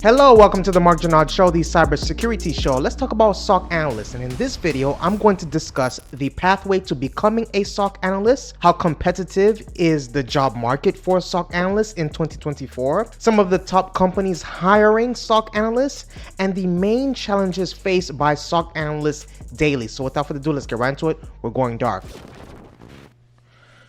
Hello, welcome to the Mark Janard Show, the Cybersecurity Show. Let's talk about SOC Analysts, and in this video, I'm going to discuss the pathway to becoming a SOC Analyst, how competitive is the job market for SOC Analysts in 2024, some of the top companies hiring SOC Analysts, and the main challenges faced by SOC Analysts daily. So without further ado, let's get right into it. We're going dark.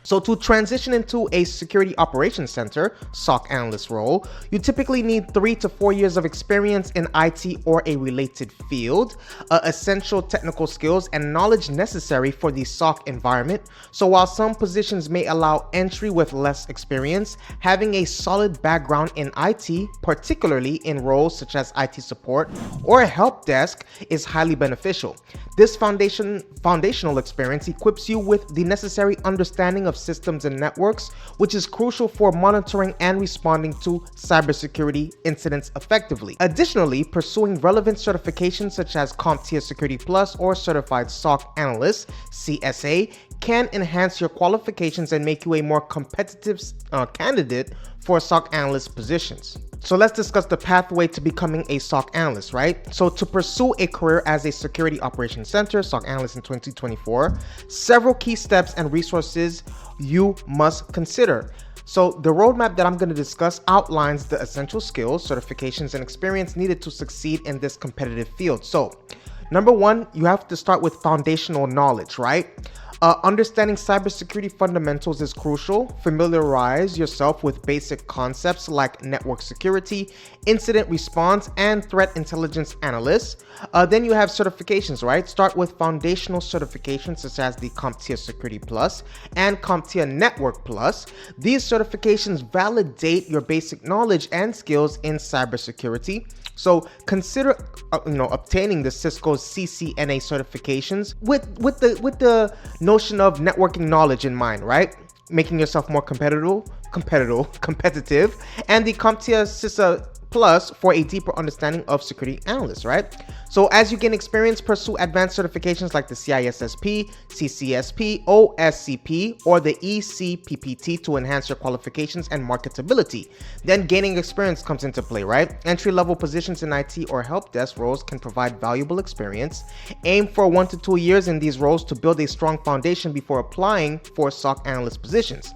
So to transition into a security operations center SOC analyst role, you typically need 3 to 4 years of experience in IT or a related field, essential technical skills and knowledge necessary for the SOC environment. So while some positions may allow entry with less experience, having a solid background in IT, particularly in roles such as IT support or a help desk, is highly beneficial. This foundational experience equips you with the necessary understanding of systems and networks, which is crucial for monitoring and responding to cybersecurity incidents effectively. Additionally, pursuing relevant certifications such as CompTIA Security Plus or Certified SOC Analyst (CSA) can enhance your qualifications and make you a more competitive candidate for SOC analyst positions. So let's discuss the pathway to becoming a SOC analyst, right? So to pursue a career as a security operations center SOC analyst in 2024, several key steps and resources you must consider. So the roadmap that I'm going to discuss outlines the essential skills, certifications, and experience needed to succeed in this competitive field. So number one, you have to start with foundational knowledge, right? Understanding cybersecurity fundamentals is crucial. Familiarize yourself with basic concepts like network security, incident response, and threat intelligence analysts. Then you have certifications, right? Start with foundational certifications such as the CompTIA Security Plus and CompTIA Network Plus. These certifications validate your basic knowledge and skills in cybersecurity. So consider, obtaining the Cisco's CCNA certifications with the notion of networking knowledge in mind, right? Making yourself more competitive, and the CompTIA CISA Plus for a deeper understanding of security analysts, right? So as you gain experience, pursue advanced certifications like the CISSP, CCSP, OSCP, or the ECPPT to enhance your qualifications and marketability. Then gaining experience comes into play, right? Entry-level positions in IT or help desk roles can provide valuable experience. Aim for 1 to 2 years in these roles to build a strong foundation before applying for SOC analyst positions.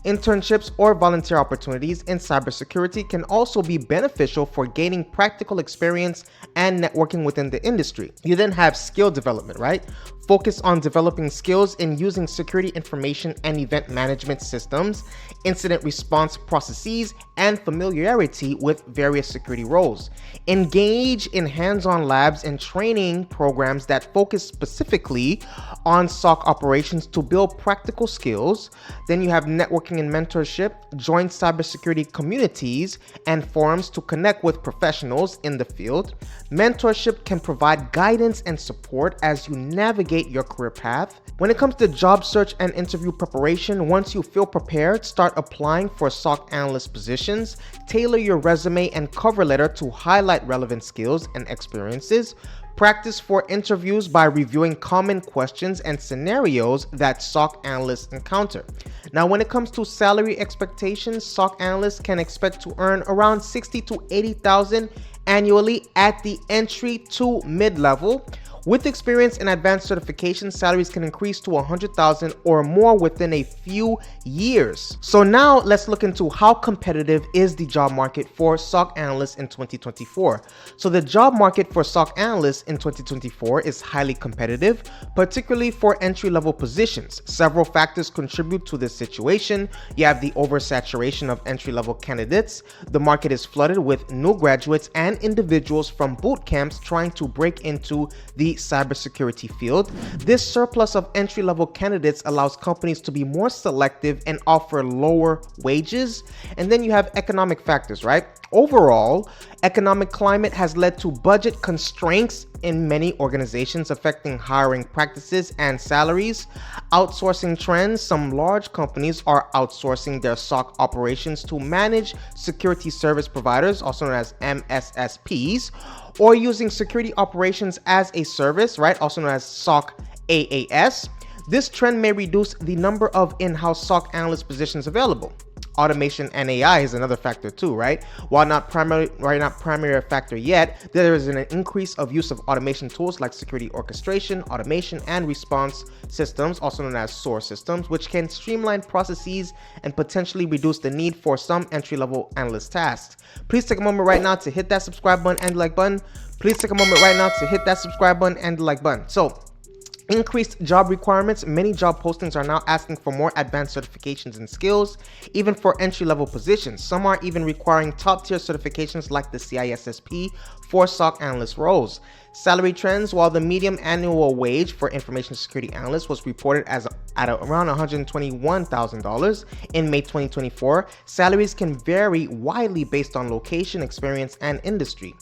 Internships or volunteer opportunities in cybersecurity can also be beneficial for gaining practical experience and networking within the industry. You then have skill development, right? Focus on developing skills in using security information and event management systems, incident response processes, and familiarity with various security roles. Engage in hands-on labs and training programs that focus specifically on SOC operations to build practical skills. Then you have networking and mentorship. Join cybersecurity communities and forums to connect with professionals in the field. Mentorship can provide guidance and support as you navigate your career path. When it comes to job search and interview preparation, once you feel prepared, start applying for SOC analyst positions. Tailor your resume and cover letter to highlight relevant skills and experiences. Practice for interviews by reviewing common questions and scenarios that SOC analysts encounter. Now, when it comes to salary expectations, SOC analysts can expect to earn around $60,000 to $80,000 annually at the entry to mid-level. With experience and advanced certifications, salaries can increase to $100,000 or more within a few years. So now let's look into how competitive is the job market for SOC analysts in 2024. So the job market for SOC analysts in 2024 is highly competitive, particularly for entry-level positions. Several factors contribute to this situation. You have the oversaturation of entry-level candidates. The market is flooded with new graduates and individuals from boot camps trying to break into the cybersecurity field. This surplus of entry-level candidates allows companies to be more selective and offer lower wages. And then you have economic factors, right? Overall, economic climate has led to budget constraints in many organizations, affecting hiring practices and salaries. Outsourcing trends. Some large companies are outsourcing their SOC operations to managed security service providers, also known as MSSPs, or using security operations as a service, right? Also known as SOC AAS. This trend may reduce the number of in-house SOC analyst positions available. Automation and AI is another factor too, right? While not primary factor yet, there is an increase of use of automation tools like security orchestration, automation, and response systems, also known as SOAR systems, which can streamline processes and potentially reduce the need for some entry-level analyst tasks. Please take a moment right now to hit that subscribe button and like button. Please take a moment right now to hit that subscribe button and like button. So, increased job requirements. Many job postings are now asking for more advanced certifications and skills, even for entry-level positions. Some are even requiring top-tier certifications like the CISSP for SOC analyst roles. Salary trends. While the median annual wage for information security analysts was reported at around $121,000 in May 2024, salaries can vary widely based on location, experience, and industry.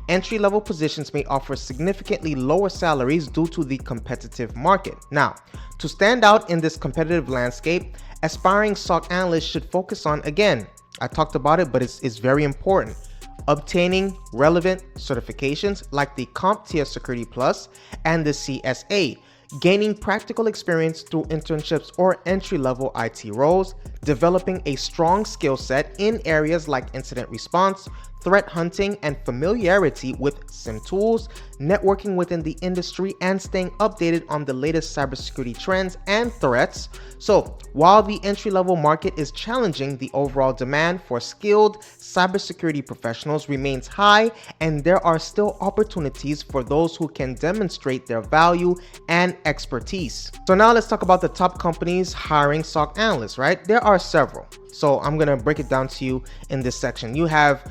Entry-level positions may offer significantly lower salaries due to the competitive market. Now, to stand out in this competitive landscape, aspiring SOC analysts should focus on, again, I talked about it, but it's very important, obtaining relevant certifications like the CompTIA Security Plus and the CSA, gaining practical experience through internships or entry-level IT roles, developing a strong skill set in areas like incident response, threat hunting, and familiarity with SIM tools, networking within the industry, and staying updated on the latest cybersecurity trends and threats. So, while the entry-level market is challenging, the overall demand for skilled cybersecurity professionals remains high, and there are still opportunities for those who can demonstrate their value and expertise. So now let's talk about the top companies hiring SOC analysts, right? There are several. So I'm going to break it down to you in this section. You have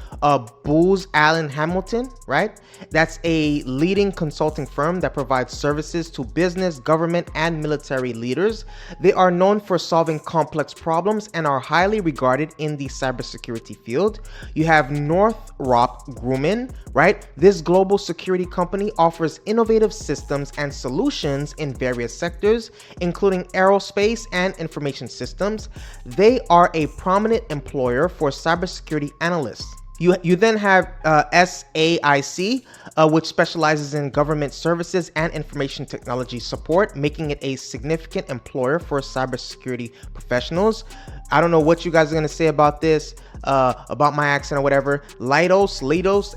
Booz Allen Hamilton, right? That's a leading consulting firm that provides services to business, government, and military leaders. They are known for solving complex problems and are highly regarded in the cybersecurity field. You have Northrop Grumman, right? This global security company offers innovative systems and solutions in various sectors, including aerospace and information systems. They are a prominent employer for cybersecurity analysts. You then have SAIC, which specializes in government services and information technology support, making it a significant employer for cybersecurity professionals. I don't know what you guys are going to say about this, about my accent or whatever. Leidos, Leidos,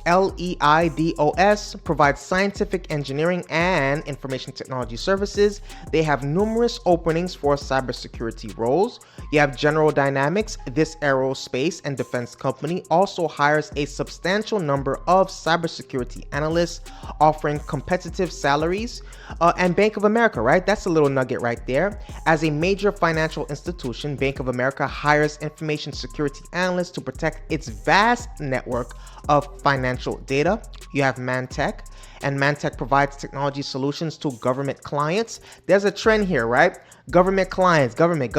provides scientific engineering and information technology services. They have numerous openings for cybersecurity roles. You have General Dynamics. This aerospace and defense company also hires a substantial number of cybersecurity analysts, offering competitive salaries. And Bank of America, right? That's a little nugget right there. As a major financial institution, Bank of America hires information security analysts to protect its vast network of financial data. You have Mantech, and Mantech provides technology solutions to government clients. There's a trend here, right? Government clients, government,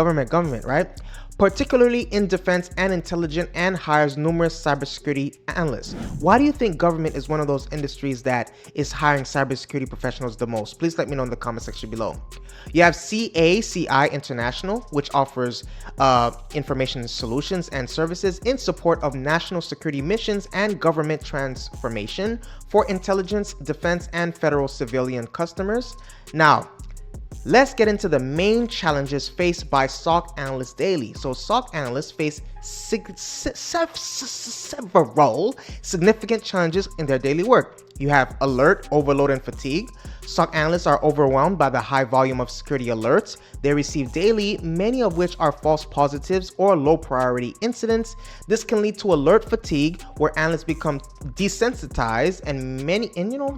right? Particularly in defense and intelligence, and hires numerous cybersecurity analysts. Why do you think government is one of those industries that is hiring cybersecurity professionals the most? Please let me know in the comment section below. You have CACI International, which offers information solutions and services in support of national security missions and government transformation for intelligence, defense, and federal civilian customers. Now, let's get into the main challenges faced by SOC analysts daily. So SOC analysts face several significant challenges in their daily work. You have alert, overload, and fatigue. SOC analysts are overwhelmed by the high volume of security alerts they receive daily, many of which are false positives or low priority incidents. This can lead to alert fatigue, where analysts become desensitized and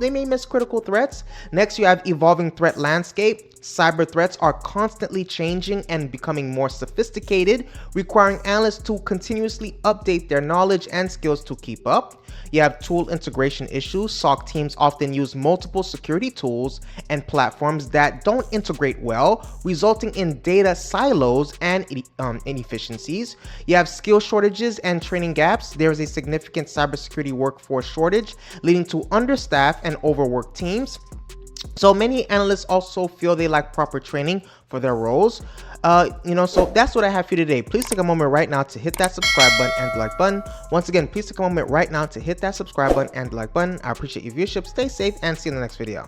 they may miss critical threats. Next, you have evolving threat landscape. Cyber threats are constantly changing and becoming more sophisticated, requiring analysts to continuously update their knowledge and skills to keep up. You have tool integration issues. SOC teams often use multiple security tools and platforms that don't integrate well, resulting in data silos and inefficiencies. You have skill shortages and training gaps. There is a significant cybersecurity workforce shortage, leading to understaffed and overworked teams. So many analysts also feel they lack proper training for their roles. So that's what I have for you today. Please take a moment right now to hit that subscribe button and the like button. Once again, please take a moment right now to hit that subscribe button and the like button. I appreciate your viewership. Stay safe and see you in the next video.